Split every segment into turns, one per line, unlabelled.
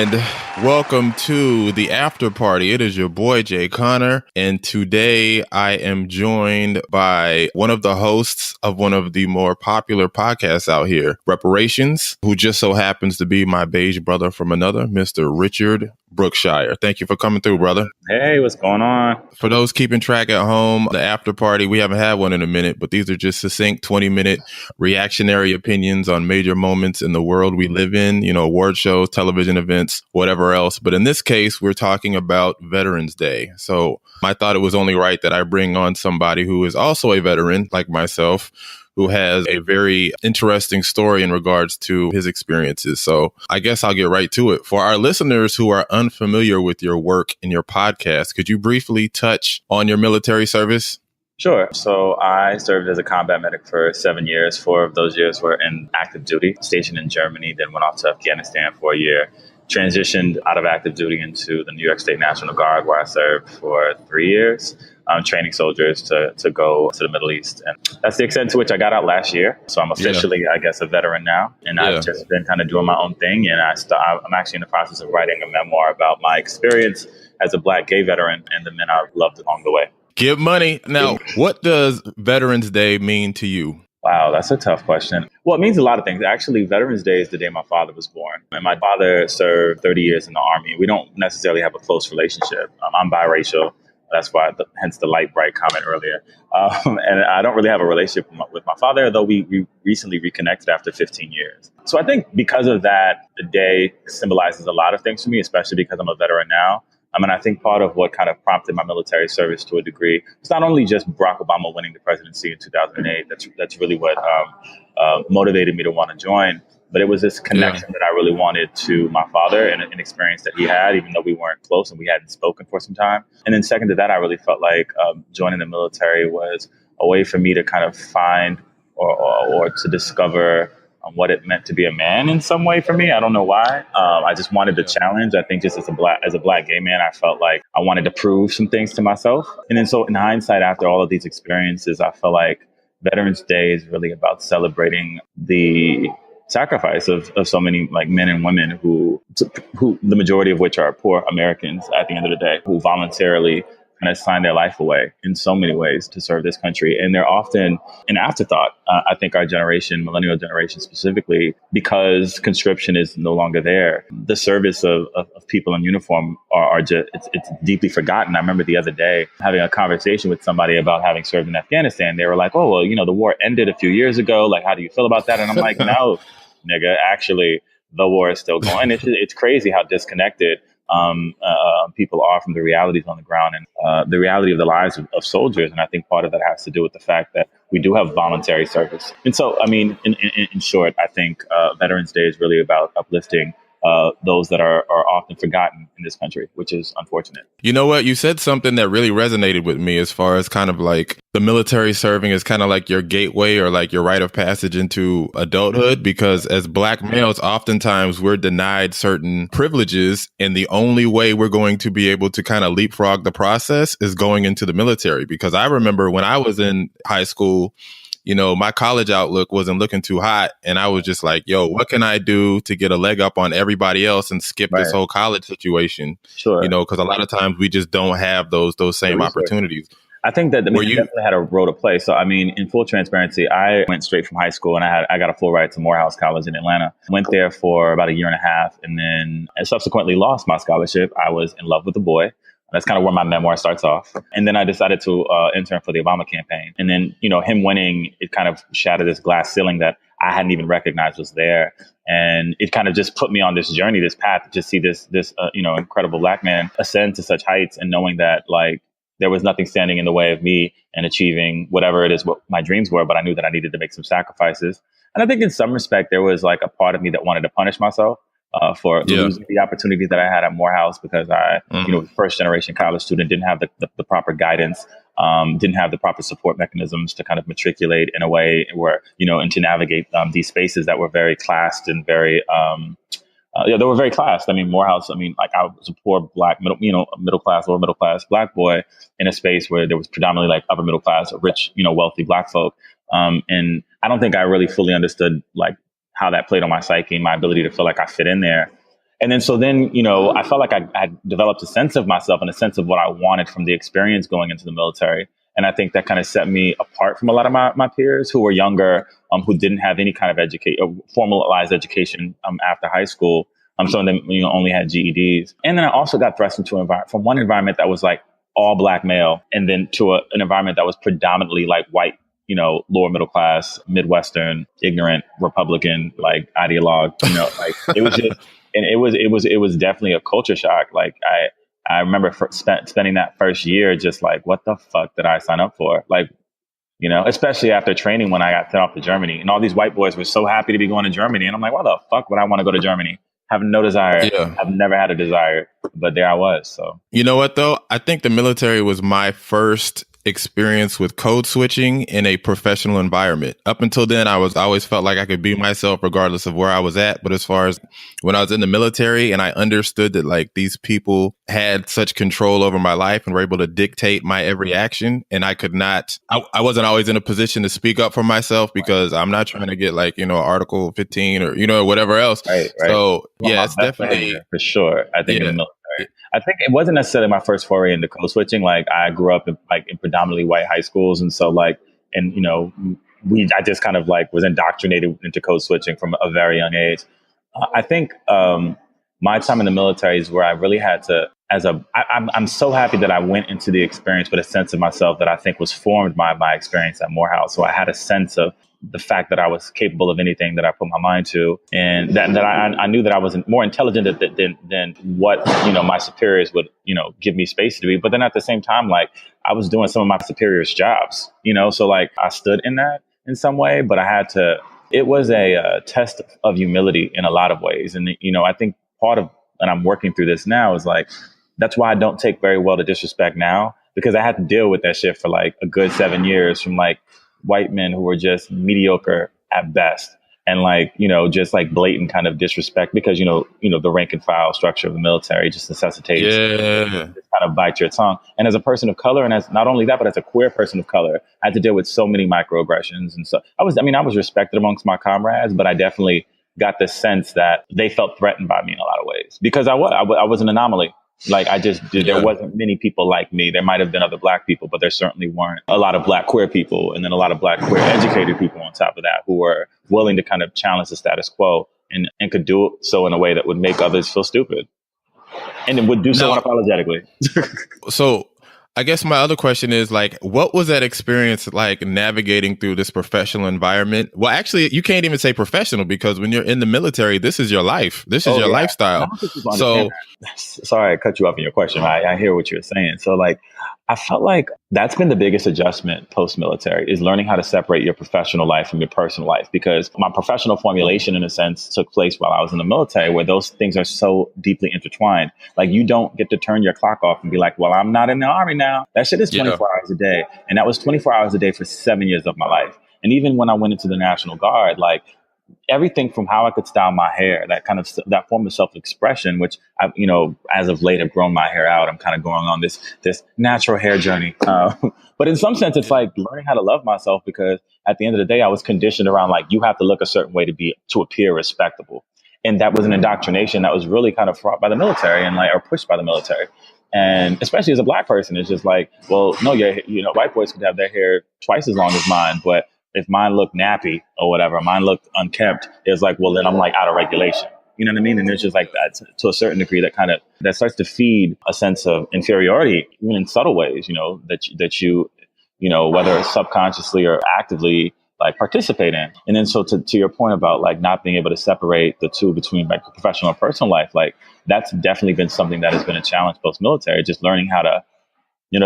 And welcome to the Afterparty. It is your boy, Jay Connor. And today I am joined by one of the hosts of one of the more popular podcasts out here, Reparations, who just so happens to be my beige brother from another, Mr. Richard Brookshire. Thank you for coming through, brother.
Hey, what's going on?
For those keeping track at home, the after party, we haven't had one in a minute, but these are just succinct 20-minute reactionary opinions on major moments in the world we live in, award shows, television events, whatever else. But in this case, we're talking about Veterans Day. So I thought it was only right that I bring on somebody who is also a veteran like myself, who has a very interesting story in regards to his experiences. So I guess I'll get right to it. For our listeners who are unfamiliar with your work and your podcast, could you briefly touch on your military service?
Sure. So I served as a combat medic for 7 years. 4 of those years were in active duty, stationed in Germany, then went off to Afghanistan for a year. Transitioned out of active duty into the New York State National Guard, where I served for 3 years, training soldiers to go to the Middle East. And that's the extent to which I got out last year. So I'm officially, I guess, a veteran now. And I've just been kind of doing my own thing. And I'm actually in the process of writing a memoir about my experience as a Black gay veteran and the men I've loved along the way.
Give money. Now, what does Veterans Day mean to you?
Wow, that's a tough question. Well, it means a lot of things. Actually, Veterans Day is the day my father was born. And my father served 30 years in the Army. We don't necessarily have a close relationship. I'm biracial. That's why, hence the light, bright comment earlier. And I don't really have a relationship with my father, though we recently reconnected after 15 years. So I think because of that, the day symbolizes a lot of things for me, especially because I'm a veteran now. I think part of what kind of prompted my military service to a degree, it's not only just Barack Obama winning the presidency in 2008. That's really what motivated me to want to join. But it was this connection that I really wanted to my father and an experience that he had, even though we weren't close and we hadn't spoken for some time. And then second to that, I really felt like joining the military was a way for me to kind of find or to discover what it meant to be a man in some way for me. I don't know why. I just wanted the challenge. I think just as a black gay man, I felt like I wanted to prove some things to myself. And then so in hindsight, after all of these experiences, I felt like Veterans Day is really about celebrating the sacrifice of so many like men and women who the majority of which are poor Americans at the end of the day, who voluntarily kind of sign their life away in so many ways to serve this country. And they're often an afterthought. I think our generation, millennial generation specifically, because conscription is no longer there, the service of people in uniform are just, it's deeply forgotten. I remember the other day having a conversation with somebody about having served in Afghanistan. They were like, oh, well, the war ended a few years ago. Like, how do you feel about that? And I'm like, no, nigga, actually, the war is still going. It's crazy how disconnected people are from the realities on the ground and the reality of the lives of soldiers. And I think part of that has to do with the fact that we do have voluntary service. And so, in short, I think Veterans Day is really about uplifting those that are often forgotten in this country, which is unfortunate.
You know what? You said something that really resonated with me as far as kind of like the military serving is kind of like your gateway or like your rite of passage into adulthood, because as Black males, oftentimes we're denied certain privileges. And the only way we're going to be able to kind of leapfrog the process is going into the military. Because I remember when I was in high school, my college outlook wasn't looking too hot. And I was just like, yo, what can I do to get a leg up on everybody else and skip this whole college situation?
Sure.
Because a lot of times we just don't have those same opportunities.
I think that definitely had a role to play. So, in full transparency, I went straight from high school and I got a full ride to Morehouse College in Atlanta. Went there for about a year and a half and then subsequently lost my scholarship. I was in love with a boy. That's kind of where my memoir starts off. And then I decided to intern for the Obama campaign. And then, him winning, it kind of shattered this glass ceiling that I hadn't even recognized was there. And it kind of just put me on this journey, this path to just see this incredible Black man ascend to such heights, and knowing that like there was nothing standing in the way of me and achieving whatever it is what my dreams were. But I knew that I needed to make some sacrifices. And I think in some respect, there was like a part of me that wanted to punish myself for losing the opportunity that I had at Morehouse, because I, first generation college student, didn't have the proper guidance, didn't have the proper support mechanisms to kind of matriculate in a way where, and to navigate these spaces that were very classed and very, they were very classed. Morehouse, I was a poor Black, middle class, lower middle class Black boy in a space where there was predominantly like upper middle class, rich, wealthy Black folk. And I don't think I really fully understood like how that played on my psyche and my ability to feel like I fit in there. And then, so then, I felt like I developed a sense of myself and a sense of what I wanted from the experience going into the military. And I think that kind of set me apart from a lot of my peers who were younger, who didn't have any kind of formalized education after high school. Some of them, only had GEDs. And then I also got thrust into from one environment that was like all Black male, and then to an environment that was predominantly like white, lower middle class, Midwestern, ignorant, Republican, like ideologue, like it was just, and it was definitely a culture shock. Like I remember spending that first year just like, what the fuck did I sign up for? Like, especially after training when I got sent off to Germany, and all these white boys were so happy to be going to Germany. And I'm like, why the fuck would I want to go to Germany? Have no desire. Yeah. I've never had a desire, but there I was. So,
you know what, though? I think the military was my first experience with code switching in a professional environment. Up until then, I always felt like I could be myself regardless of where I was at. But as far as when I was in the military and I understood that like these people had such control over my life and were able to dictate my every action, and I could not, I wasn't always in a position to speak up for myself because I'm not trying to get like, Article 15 or, whatever else.
Right.
So yeah, it's definitely
for sure. I think in the military. I think it wasn't necessarily my first foray into code switching. Like I grew up in predominantly white high schools. And so like, and I just kind of like was indoctrinated into code switching from a very young age. I think my time in the military is where I really had to, I'm so happy that I went into the experience with a sense of myself that I think was formed by my experience at Morehouse. So I had a sense of the fact that I was capable of anything that I put my mind to, and that I knew that I was more intelligent than what my superiors would give me space to be. But then at the same time, like I was doing some of my superiors' jobs, so like I stood in that in some way, but I had to. It was a test of humility in a lot of ways, and I think part of, and I'm working through this now, is like that's why I don't take very well to disrespect now, because I had to deal with that shit for like a good 7 years from like white men who were just mediocre at best, and like, just like blatant kind of disrespect because, the rank and file structure of the military just necessitates kind of bite your tongue. And as a person of color, and as not only that, but as a queer person of color, I had to deal with so many microaggressions. And so I was respected amongst my comrades, but I definitely got the sense that they felt threatened by me in a lot of ways because I was an anomaly. Like there wasn't many people like me. There might have been other Black people, but there certainly weren't a lot of Black queer people, and then a lot of Black queer educated people on top of that who were willing to kind of challenge the status quo and could do so in a way that would make others feel stupid, and then would do so unapologetically.
So I guess my other question is like, what was that experience like navigating through this professional environment? Well, actually, you can't even say professional because when you're in the military, this is your life. This is your lifestyle. So,
sorry, I cut you off in your question. I hear what you're saying. So like, I felt like that's been the biggest adjustment post-military is learning how to separate your professional life from your personal life, because my professional formulation, in a sense, took place while I was in the military, where those things are so deeply intertwined. Like you don't get to turn your clock off and be like, well, I'm not in the Army now. That shit is 24 hours a day. And that was 24 hours a day for 7 years of my life. And even when I went into the National Guard, like everything from how I could style my hair, that form of self-expression, which I, as of late have grown my hair out. I'm kind of going on this natural hair journey. But in some sense, it's like learning how to love myself, because at the end of the day, I was conditioned around like, you have to look a certain way to appear respectable. And that was an indoctrination that was really kind of fraught by the military and or pushed by the military. And especially as a Black person, it's just like, well, no, white boys could have their hair twice as long as mine, but if mine looked nappy or whatever, mine looked unkempt, it's like, well, then I'm like out of regulation. You know what I mean? And it's just like that to a certain degree that starts to feed a sense of inferiority, even in subtle ways, that you, whether it's subconsciously or actively like participate in. And then so to your point about like not being able to separate the two between like professional and personal life, like that's definitely been something that has been a challenge post-military, just learning how to,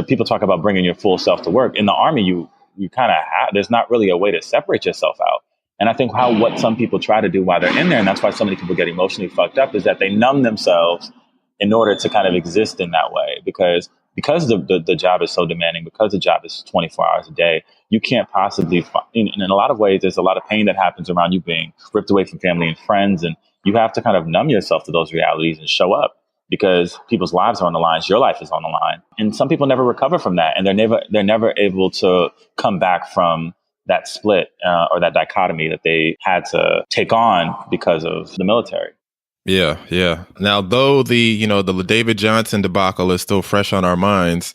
people talk about bringing your full self to work. In the Army, you kind of there's not really a way to separate yourself out. And I think what some people try to do while they're in there, and that's why so many people get emotionally fucked up, is that they numb themselves in order to kind of exist in that way. Because the job is so demanding, because the job is 24 hours a day, you can't possibly, in a lot of ways, there's a lot of pain that happens around you being ripped away from family and friends. And you have to kind of numb yourself to those realities and show up, because people's lives are on the line. Your life is on the line. And some people never recover from that. And they're never able to come back from that split or that dichotomy that they had to take on because of the military.
Yeah, yeah. Now, though the David Johnson debacle is still fresh on our minds,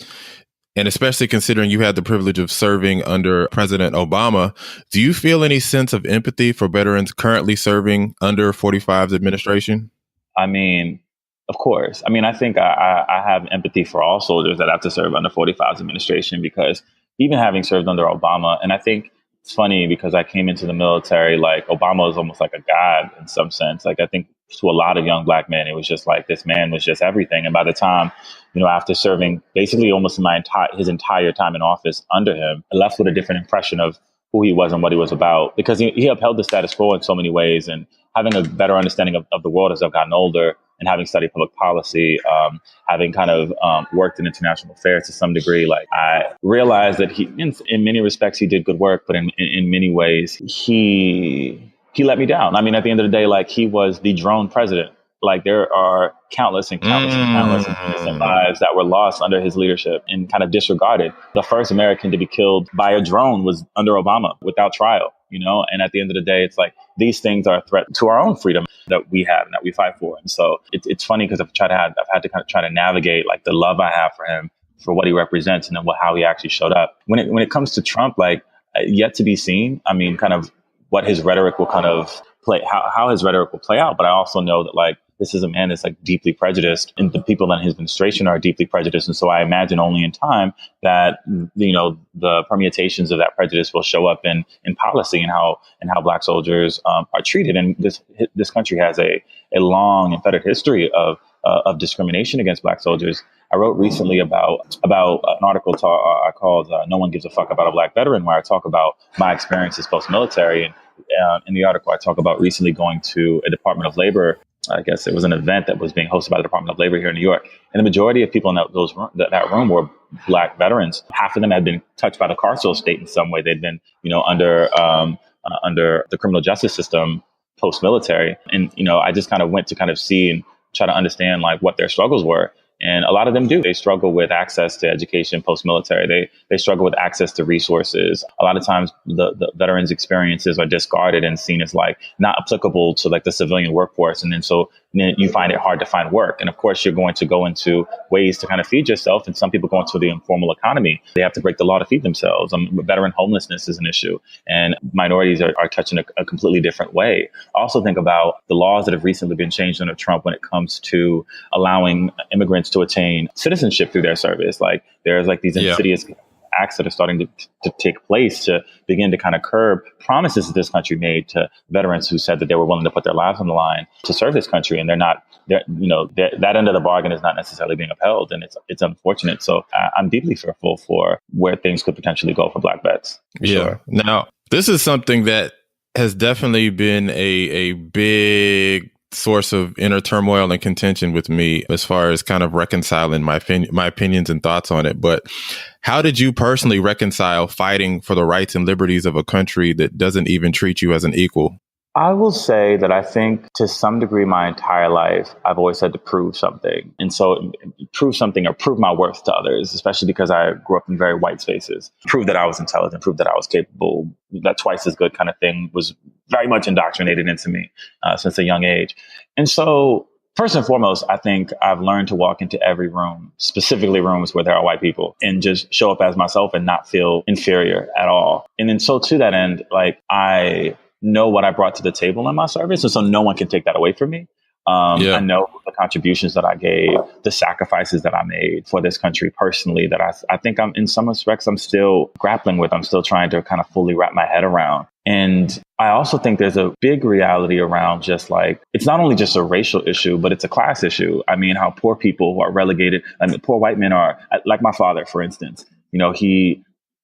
and especially considering you had the privilege of serving under President Obama, do you feel any sense of empathy for veterans currently serving under 45's administration?
I mean, of course. I mean, I think I have empathy for all soldiers that have to serve under 45's administration, because even having served under Obama, and I think it's funny because I came into the military, like Obama was almost like a god in some sense. Like I think to a lot of young black men, it was just like this man was just everything. And by the time, after serving basically almost his entire time in office under him, I left with a different impression of who he was and what he was about, because he upheld the status quo in so many ways. And having a better understanding of the world as I've gotten older, and having studied public policy, having kind of worked in international affairs to some degree, like I realized that he, in many respects, he did good work, but in many ways, he let me down. I mean, at the end of the day, like he was the drone president. Like there are countless and countless and countless and innocent lives that were lost under his leadership and kind of disregarded. The first American to be killed by a drone was under Obama without trial, And at the end of the day, it's like these things are a threat to our own freedom that we have and that we fight for. And so it's funny because I've had to kind of try to navigate like the love I have for him, for what he represents, and then how he actually showed up. When it comes to Trump, like yet to be seen. I mean, kind of what his rhetoric will kind of how his rhetoric will play out. But I also know that like this is a man that's like deeply prejudiced, and the people in his administration are deeply prejudiced. And so I imagine only in time that, the permutations of that prejudice will show up in policy and how black soldiers are treated. And this country has a long and fettered history of discrimination against black soldiers. I wrote recently about an article I called "No One Gives a Fuck About a Black Veteran," where I talk about my experiences post-military. And in the article, I talk about recently going to a Department of Labor. I guess it was an event that was being hosted by the Department of Labor here in New York. And the majority of people in that room were black veterans. Half of them had been touched by the carceral state in some way. They'd been, under the criminal justice system post-military. And, I just kind of went to kind of see and try to understand like what their struggles were. And a lot of them do. They struggle with access to education post-military. They struggle with access to resources. A lot of times the veterans' experiences are discarded and seen as like not applicable to like the civilian workforce. And then you find it hard to find work. And of course, you're going to go into ways to kind of feed yourself. And some people go into the informal economy. They have to break the law to feed themselves. Veteran homelessness is an issue. And minorities are touched in a completely different way. I also think about the laws that have recently been changed under Trump when it comes to allowing immigrants to attain citizenship through their service. Like there's like these insidious acts that are starting to take place to begin to kind of curb promises that this country made to veterans who said that they were willing to put their lives on the line to serve this country. And that end of the bargain is not necessarily being upheld. And it's unfortunate. So I'm deeply fearful for where things could potentially go for black vets.
Yeah. Sure. Now, this is something that has definitely been a big source of inner turmoil and contention with me as far as kind of reconciling my opinions and thoughts on it. But how did you personally reconcile fighting for the rights and liberties of a country that doesn't even treat you as an equal?
I will say that I think to some degree my entire life, I've always had to prove something. And so prove something or prove my worth to others, especially because I grew up in very white spaces. Prove that I was intelligent, prove that I was capable, that twice as good kind of thing was very much indoctrinated into me since a young age. And so first and foremost, I think I've learned to walk into every room, specifically rooms where there are white people, and just show up as myself and not feel inferior at all. And then so to that end, like I know what I brought to the table in my service. And so no one can take that away from me. I know the contributions that I gave, the sacrifices that I made for this country personally, that I think I'm in some respects, I'm still grappling with. I'm still trying to kind of fully wrap my head around. And I also think there's a big reality around just like, it's not only just a racial issue, but it's a class issue. I mean, how poor people are relegated, and poor white men are, like my father, for instance, he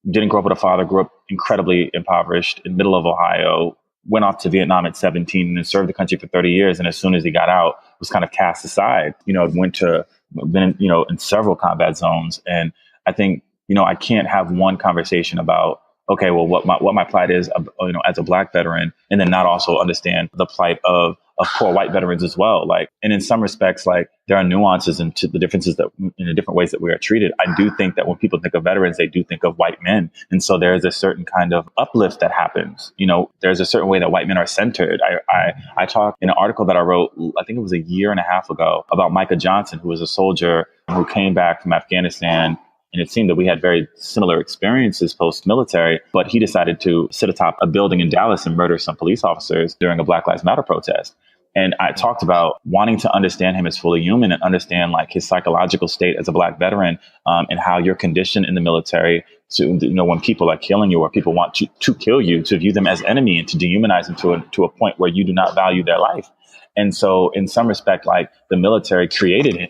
didn't grow up with a father, grew up incredibly impoverished in middle of Ohio, went off to Vietnam at 17 and then served the country for 30 years. And as soon as he got out, was kind of cast aside, been in several combat zones. And I think, I can't have one conversation about okay, well, what my plight is, as a Black veteran, and then not also understand the plight of poor white veterans as well. Like, and in some respects, like, there are nuances into the differences that in the different ways that we are treated. I do think that when people think of veterans, they do think of white men. And so there is a certain kind of uplift that happens. There's a certain way that white men are centered. I talked in an article that I wrote, I think it was a year and a half ago, about Micah Johnson, who was a soldier who came back from Afghanistan. And it seemed that we had very similar experiences post-military, but he decided to sit atop a building in Dallas and murder some police officers during a Black Lives Matter protest. And I talked about wanting to understand him as fully human and understand like his psychological state as a Black veteran, and how you're conditioned in the military to, when people are killing you or people want to kill you, to view them as enemy and to dehumanize them to a point where you do not value their life. And so in some respect, like, the military created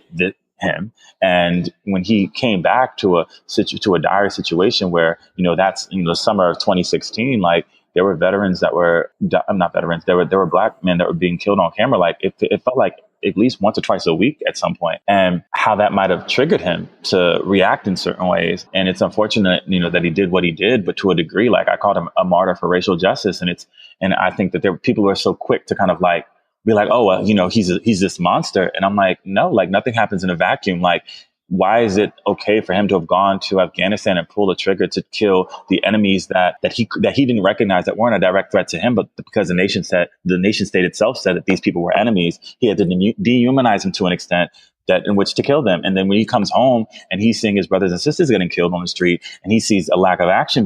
him. And when he came back to a dire situation where, that's, the summer of 2016, like, there were veterans that were, not veterans, there were Black men that were being killed on camera. Like, it felt like at least once or twice a week at some point, and how that might have triggered him to react in certain ways. And it's unfortunate, that he did what he did, but to a degree, like, I called him a martyr for racial justice. And I think that there were people who are so quick to kind of like, be like, oh, well, he's this monster. And I'm like, no, like, nothing happens in a vacuum. Like, why is it okay for him to have gone to Afghanistan and pull a trigger to kill the enemies that he didn't recognize, that weren't a direct threat to him, but because the nation state itself said that these people were enemies, he had to dehumanize them to an extent that in which to kill them. And then when he comes home and he's seeing his brothers and sisters getting killed on the street, and he sees a lack of action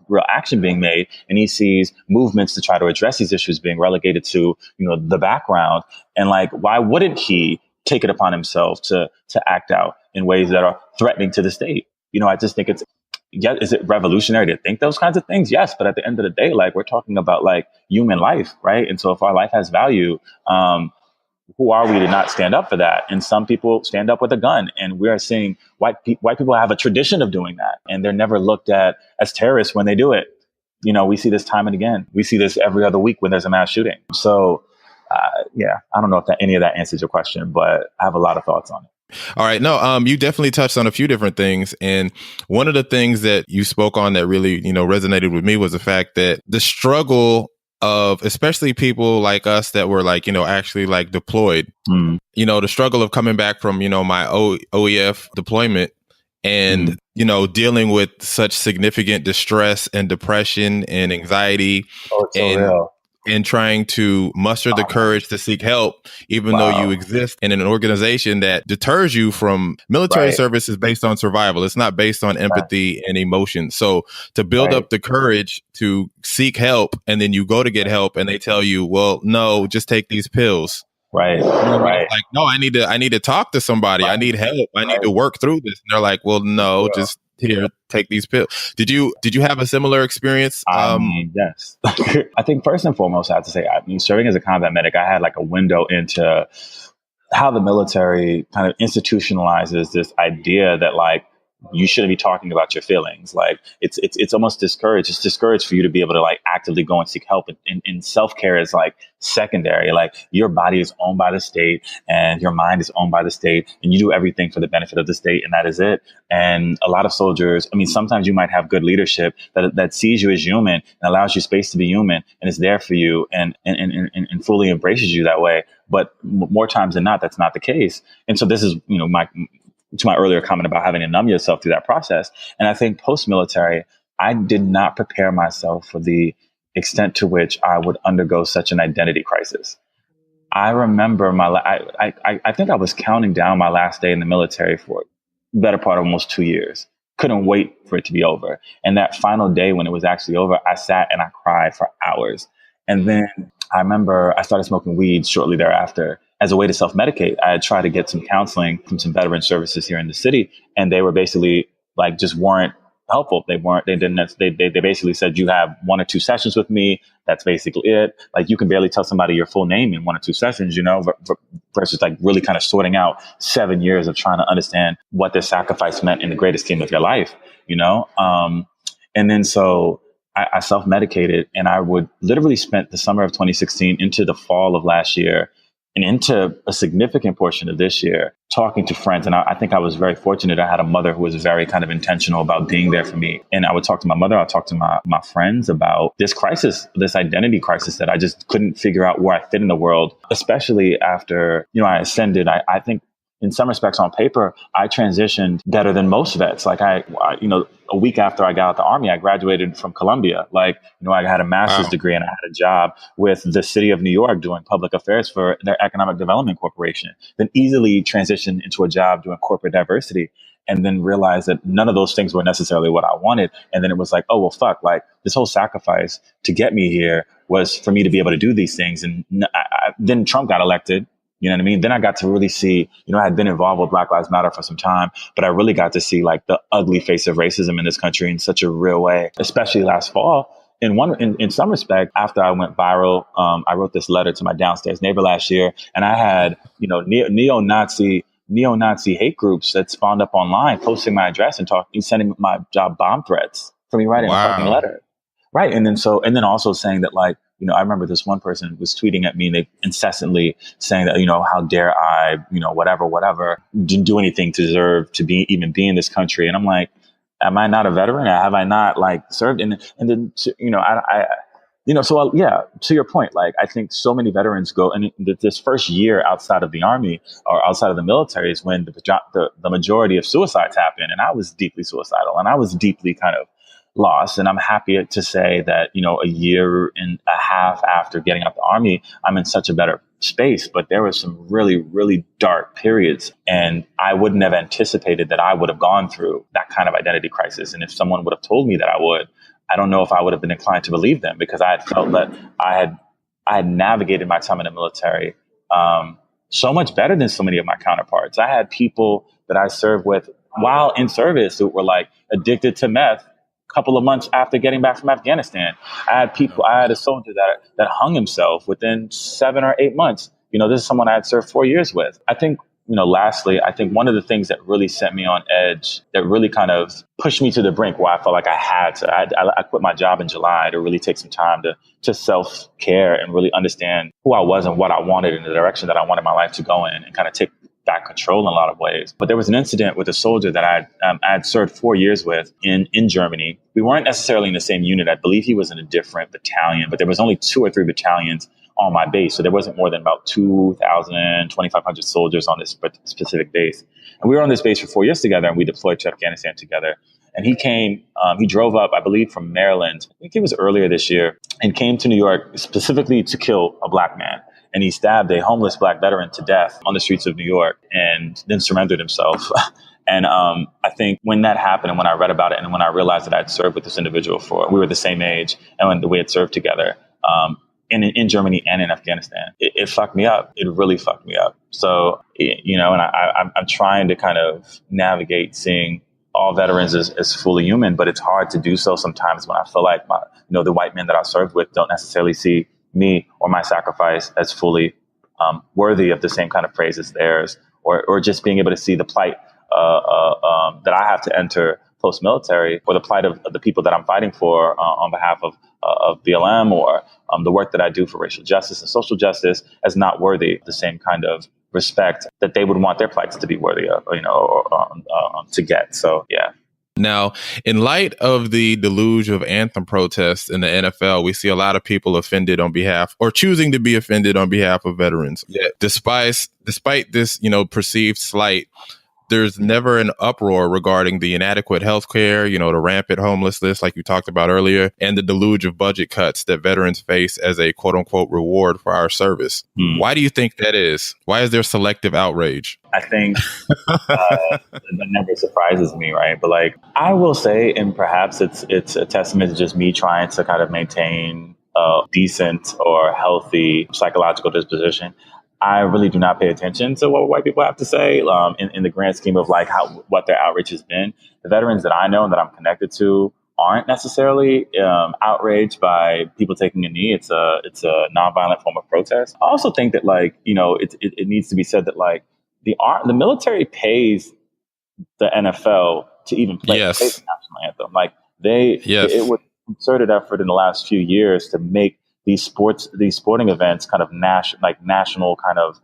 real action being made, and he sees movements to try to address these issues being relegated to, the background. And like, why wouldn't he take it upon himself to act out in ways that are threatening to the state? I just think is it revolutionary to think those kinds of things? Yes. But at the end of the day, like, we're talking about like human life, right? And so if our life has value, who are we to not stand up for that? And some people stand up with a gun, and we are seeing white people have a tradition of doing that, and they're never looked at as terrorists when they do it. We see this time and again. We see this every other week when there's a mass shooting. So, I don't know if any of that answers your question, but I have a lot of thoughts on it.
All right. No, you definitely touched on a few different things. And one of the things that you spoke on that really, resonated with me was the fact that the struggle of especially people like us that were like, actually like deployed, the struggle of coming back from, my OEF deployment and, dealing with such significant distress and depression and anxiety.
Oh, it's so real.
And trying to muster the courage to seek help, even though you exist in an organization that deters you from military service is based on survival. It's not based on empathy and emotion. So to build up the courage to seek help, and then you go to get help and they tell you, well, no, just take these pills.
Right.
Like, no, I need to talk to somebody. I need help. I need to work through this. And they're like, well, no, just here, take these pills. Did you have a similar experience?
Yes. I think first and foremost, I have to say, serving as a combat medic, I had like a window into how the military kind of institutionalizes this idea that like, you shouldn't be talking about your feelings. Like it's almost discouraged. It's discouraged for you to be able to like actively go and seek help. And self-care is like secondary. Like your body is owned by the state and your mind is owned by the state, and you do everything for the benefit of the state, and that is it. And a lot of soldiers, sometimes you might have good leadership that sees you as human and allows you space to be human and is there for you and fully embraces you that way. But more times than not, that's not the case. And so this is, to my earlier comment about having to numb yourself through that process. And I think post-military, I did not prepare myself for the extent to which I would undergo such an identity crisis. I remember I think I was counting down my last day in the military for the better part of almost 2 years. Couldn't wait for it to be over. And that final day when it was actually over, I sat and I cried for hours. And then I remember I started smoking weed shortly thereafter as a way to self-medicate. I had tried to get some counseling from some veteran services here in the city, and they were basically like, just weren't helpful. They basically said, you have 1 or 2 sessions with me. That's basically it. Like, you can barely tell somebody your full name in 1 or 2 sessions, versus like really kind of sorting out 7 years of trying to understand what their sacrifice meant in the greatest scheme of your life, And then so I self-medicated, and I would literally spent the summer of 2016 into the fall of last year and into a significant portion of this year, talking to friends. And I think I was very fortunate. I had a mother who was very kind of intentional about being there for me. And I would talk to my mother, I'd talk to my friends about this crisis, this identity crisis that I just couldn't figure out where I fit in the world, especially after, I ascended. I think in some respects on paper, I transitioned better than most vets. Like a week after I got out the Army, I graduated from Columbia. I had a master's degree and I had a job with the city of New York doing public affairs for their Economic Development Corporation, then easily transitioned into a job doing corporate diversity, and then realized that none of those things were necessarily what I wanted. And then it was like, oh, well, fuck, this whole sacrifice to get me here was for me to be able to do these things. And then Trump got elected. You know what I mean? Then I got to really see, I had been involved with Black Lives Matter for some time, but I really got to see the ugly face of racism in this country in such a real way, especially last fall. In some respect, after I went viral, I wrote this letter to my downstairs neighbor last year, and I had, neo-Nazi hate groups that spawned up online, posting my address and sending my job bomb threats for me writing a fucking letter. Right. And then also saying that I remember this one person was tweeting at me and they incessantly saying that, how dare I, whatever, didn't do anything to deserve to even be in this country. And I'm like, am I not a veteran? Have I not served? And then, so to your point, I think so many veterans go, and this first year outside of the Army or outside of the military is when the majority of suicides happen. And I was deeply suicidal and I was deeply kind of lost. And I'm happy to say that, a year and a half after getting out the Army, I'm in such a better space. But there were some really, really dark periods. And I wouldn't have anticipated that I would have gone through that kind of identity crisis. And if someone would have told me that I would, I don't know if I would have been inclined to believe them, because I had felt that I had navigated my time in the military so much better than so many of my counterparts. I had people that I served with while in service who were addicted to meth couple of months after getting back from Afghanistan. I had a soldier that hung himself within 7 or 8 months. This is someone I had served 4 years with. I think, lastly, I think one of the things that really set me on edge, that really kind of pushed me to the brink where I felt like I had to, I quit my job in July to really take some time to self-care and really understand who I was and what I wanted and the direction that I wanted my life to go in, and kind of take back control in a lot of ways. But there was an incident with a soldier that I had served 4 years with in Germany. We weren't necessarily in the same unit. I believe he was in a different battalion, but there was only 2 or 3 battalions on my base. So there wasn't more than about 2,000, 2,500 soldiers on this specific base. And we were on this base for 4 years together, and we deployed to Afghanistan together. And he came, he drove up, I believe, from Maryland. I think it was earlier this year, and came to New York specifically to kill a Black man. And he stabbed a homeless Black veteran to death on the streets of New York, and then surrendered himself. And I think when that happened, and when I read about it, and when I realized that I'd served with this individual we were the same age, and when we had served together in Germany and in Afghanistan, it fucked me up. It really fucked me up. So, and I'm trying to kind of navigate seeing all veterans as fully human, but it's hard to do so sometimes when I feel like the white men that I served with don't necessarily see me or my sacrifice as fully worthy of the same kind of praise as theirs, or just being able to see the plight that I have to enter post-military, or the plight of the people that I'm fighting for on behalf of BLM, or the work that I do for racial justice and social justice, as not worthy of the same kind of respect that they would want their plights to be worthy of, to get. So, yeah.
Now, in light of the deluge of anthem protests in the NFL, we see a lot of people offended on behalf, or choosing to be offended on behalf of veterans. Yet, despite this, perceived slight, there's never an uproar regarding the inadequate health care, the rampant homelessness, like you talked about earlier, and the deluge of budget cuts that veterans face as a quote unquote reward for our service. Why do you think that is? Why is there selective outrage?
I think that never surprises me, right? But I will say, and perhaps it's a testament to just me trying to kind of maintain a decent or healthy psychological disposition. I really do not pay attention to what white people have to say in the grand scheme of what their outreach has been. The veterans that I know and that I'm connected to aren't necessarily outraged by people taking a knee. It's a nonviolent form of protest. I also think that it needs to be said that the military pays the NFL to even play the national anthem. It was a concerted effort in the last few years to make these sporting events kind of national kind of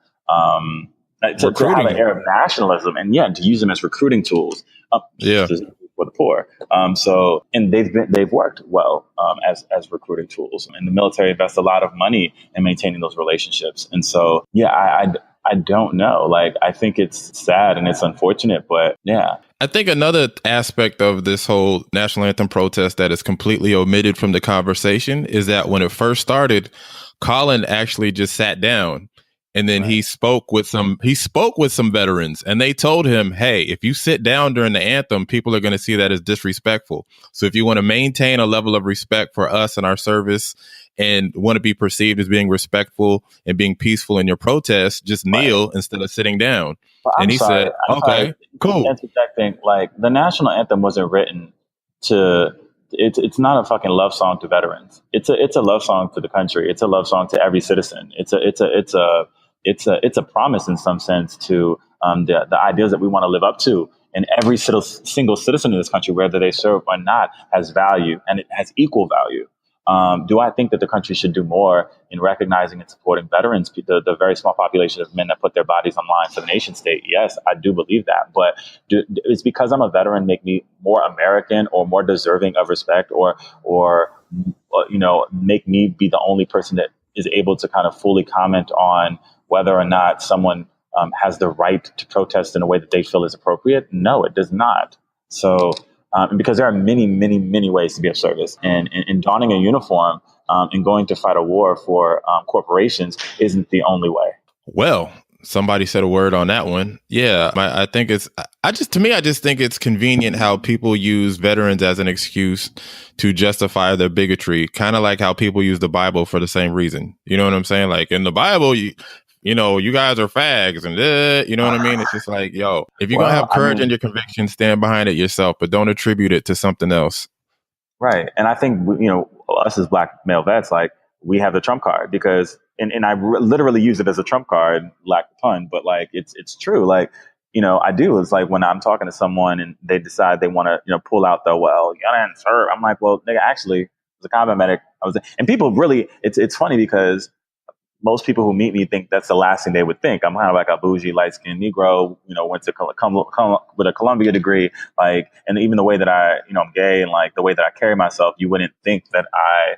to have an air of nationalism, and to use them as recruiting tools. For the poor. And they've worked well as recruiting tools, and the military invests a lot of money in maintaining those relationships. And so, I don't know. Like, I think it's sad and it's unfortunate, but yeah.
I think another aspect of this whole national anthem protest that is completely omitted from the conversation is that when it first started, Colin actually just sat down. And then he spoke with some veterans, and they told him, hey, if you sit down during the anthem, people are going to see that as disrespectful. So if you want to maintain a level of respect for us and our service and want to be perceived as being respectful and being peaceful in your protest, just kneel instead of sitting down. And he said, okay, cool.
Interjecting, like, the national anthem wasn't written to... It's not a fucking love song to veterans. It's a love song to the country. It's a love song to every citizen. It's a promise in some sense to the ideas that we want to live up to. And every single citizen in this country, whether they serve or not, has value, and it has equal value. Do I think that the country should do more in recognizing and supporting veterans, the very small population of men that put their bodies on line for the nation state? Yes, I do believe that. But is because I'm a veteran make me more American or more deserving of respect, or make me be the only person that is able to kind of fully comment on whether or not someone has the right to protest in a way that they feel is appropriate? No, it does not. So... because there are many, many, many ways to be of service, and donning a uniform and going to fight a war for corporations isn't the only way.
Well, somebody said a word on that one. Yeah, I just think it's convenient how people use veterans as an excuse to justify their bigotry, kind of like how people use the Bible for the same reason. You know what I'm saying? Like, in the Bible, you guys are fags and you know what I mean? It's just like, yo, if you're going to have courage in your conviction, stand behind it yourself, but don't attribute it to something else.
Right. And I think, us as Black male vets, like, we have the trump card because, and I literally use it as a trump card, lack the pun, but like, it's true. Like, I do. It's like when I'm talking to someone and they decide they want to, pull out the, well, you gotta serve. I'm like, well, nigga, actually, as a combat medic, and people really, it's funny because most people who meet me think that's the last thing they would think. I'm kind of like a bougie, light-skinned Negro, went to come with a Columbia degree, like, and even the way that I'm gay, and like the way that I carry myself, you wouldn't think that I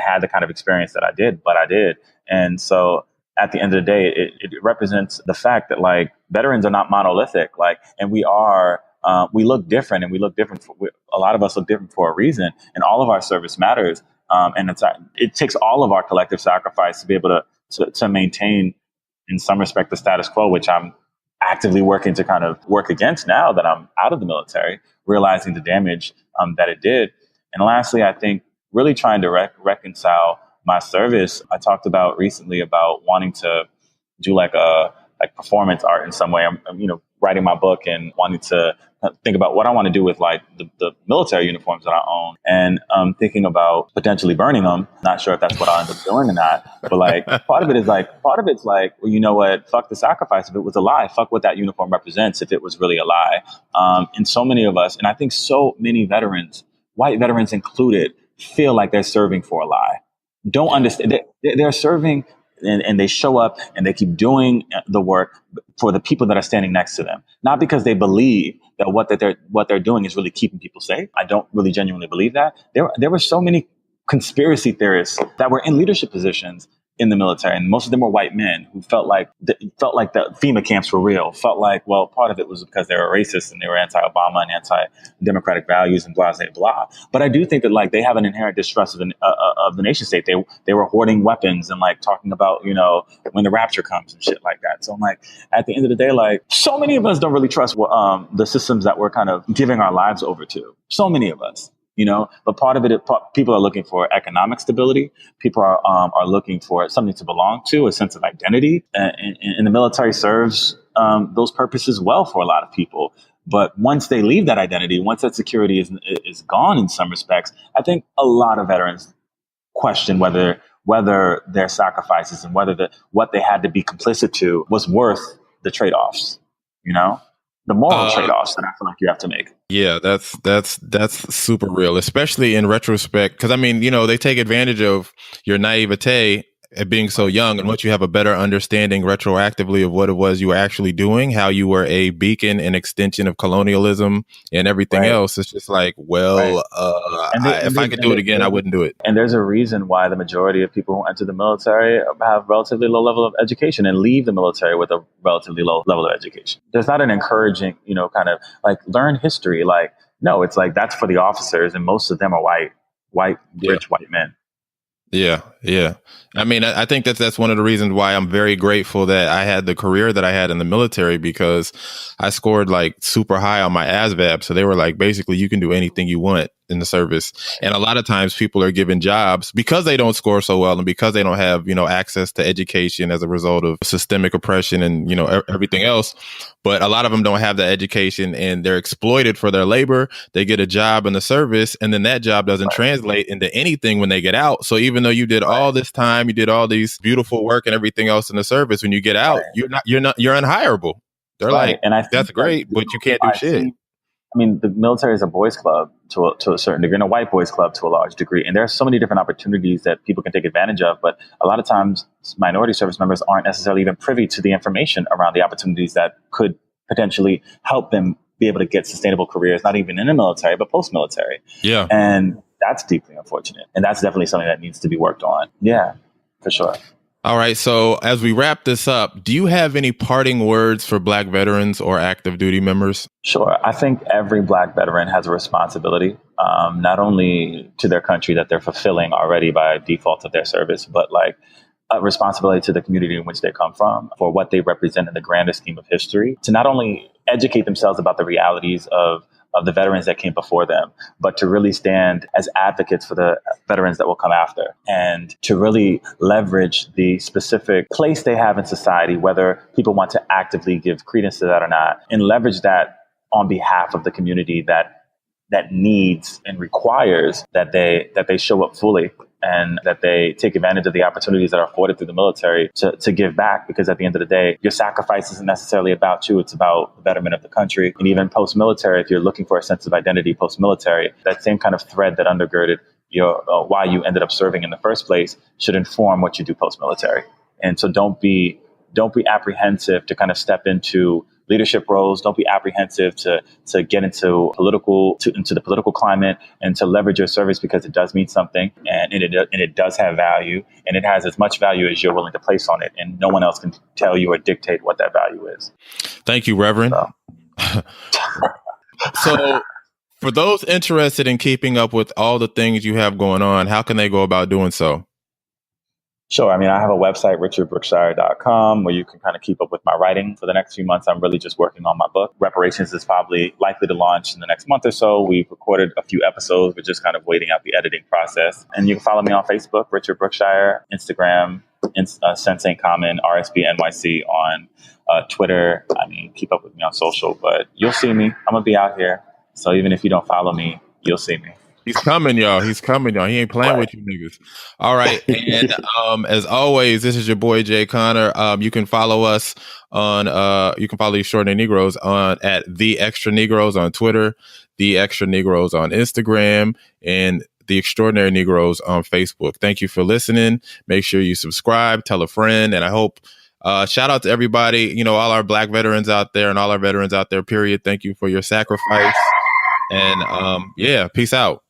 had the kind of experience that I did, but I did. And so at the end of the day, it represents the fact that, like, veterans are not monolithic, like, and we look different, and a lot of us look different for a reason, and all of our service matters. And it takes all of our collective sacrifice to be able to maintain, in some respect, the status quo, which I'm actively working to kind of work against now that I'm out of the military, realizing the damage that it did. And lastly, I think really trying to reconcile my service. I talked about recently about wanting to do like performance art in some way. I'm writing my book and wanting to think about what I want to do with like the military uniforms that I own, and thinking about potentially burning them. Not sure if that's what I'll end up doing or not, but like part of it's like, well, you know what? Fuck the sacrifice. If it was a lie, fuck what that uniform represents. If it was really a lie, and so many of us, and I think so many veterans, white veterans included, feel like they're serving for a lie. Don't understand. They're serving. And they show up and they keep doing the work for the people that are standing next to them, not because they believe that what they're doing is really keeping people safe. I don't really genuinely believe that. There were so many conspiracy theorists that were in leadership positions in the military, and most of them were white men who felt like the FEMA camps were real. Felt like, well, part of it was because they were racist and they were anti-Obama and anti-democratic values and blah, blah, blah. But I do think that like they have an inherent distrust of the nation state. They were hoarding weapons and like talking about when the rapture comes and shit like that. So I'm like, at the end of the day, like so many of us don't really trust the systems that we're kind of giving our lives over to. So many of us. But part of it, people are looking for economic stability. People are looking for something to belong to, a sense of identity. And the military serves those purposes well for a lot of people. But once they leave that identity, once that security is gone in some respects, I think a lot of veterans question whether their sacrifices and whether what they had to be complicit to was worth the trade-offs, the moral trade-offs that I feel like you have to make.
Yeah, that's super real, especially in retrospect. Because I mean, they take advantage of your naivete at being so young, and once you have a better understanding retroactively of what it was you were actually doing, how you were a beacon and extension of colonialism and everything else, it's just like, well, if I could do it again, I wouldn't do it.
And there's a reason why the majority of people who enter the military have relatively low level of education and leave the military with a relatively low level of education. There's not an encouraging, kind of like learn history. Like, no, it's like that's for the officers, and most of them are rich white men.
Yeah. I mean, I think that's one of the reasons why I'm very grateful that I had the career that I had in the military, because I scored like super high on my ASVAB. So they were like, basically, you can do anything you want in the service. And a lot of times people are given jobs because they don't score so well and because they don't have, access to education as a result of systemic oppression and, everything else. But a lot of them don't have the education and they're exploited for their labor. They get a job in the service and then that job doesn't translate into anything when they get out. So even though you did all this time, you did all these beautiful work and everything else in the service, when you get out, you're unhireable. They're like, and that's great, but you can't do shit.
I mean, the military is a boys' club to a certain degree, and a white boys' club to a large degree. And there are so many different opportunities that people can take advantage of. But a lot of times, minority service members aren't necessarily even privy to the information around the opportunities that could potentially help them be able to get sustainable careers, not even in the military, but post-military.
Yeah.
And that's deeply unfortunate. And that's definitely something that needs to be worked on. Yeah, for sure.
All right. So as we wrap this up, do you have any parting words for Black veterans or active duty members?
Sure. I think every Black veteran has a responsibility, not only to their country that they're fulfilling already by default of their service, but like a responsibility to the community in which they come from, for what they represent in the grander scheme of history, to not only educate themselves about the realities of the veterans that came before them, but to really stand as advocates for the veterans that will come after, and to really leverage the specific place they have in society, whether people want to actively give credence to that or not, and leverage that on behalf of the community that needs and requires that they show up fully and that they take advantage of the opportunities that are afforded through the military to give back. Because at the end of the day, your sacrifice isn't necessarily about you. It's about the betterment of the country. And even post-military, if you're looking for a sense of identity post-military, that same kind of thread that undergirded your why you ended up serving in the first place should inform what you do post-military. And so don't be apprehensive to kind of step into leadership roles. Don't be apprehensive to get into the political climate and to leverage your service, because it does mean something, and it does have value, and it has as much value as you're willing to place on it, and no one else can tell you or dictate what that value is.
Thank you, Reverend. So for those interested in keeping up with all the things you have going on, how can they go about doing so?
Sure. I mean, I have a website, richardbrookshire.com, where you can kind of keep up with my writing. For the next few months, I'm really just working on my book. Reparations is probably likely to launch in the next month or so. We've recorded a few episodes. We're just kind of waiting out the editing process. And you can follow me on Facebook, Richard Brookshire, Instagram, Sensei Common, RSB NYC on Twitter. I mean, keep up with me on social, but you'll see me. I'm going to be out here. So even if you don't follow me, you'll see me.
He's coming, y'all. He ain't playing with you niggas. All right. And as always, this is your boy Jay Connor. You can follow us on you can follow Extraordinary Negroes at The Extra Negroes on Twitter, The Extra Negroes on Instagram, and The Extraordinary Negroes on Facebook. Thank you for listening. Make sure you subscribe, tell a friend, and I hope shout out to everybody, all our Black veterans out there and all our veterans out there, period. Thank you for your sacrifice. And peace out.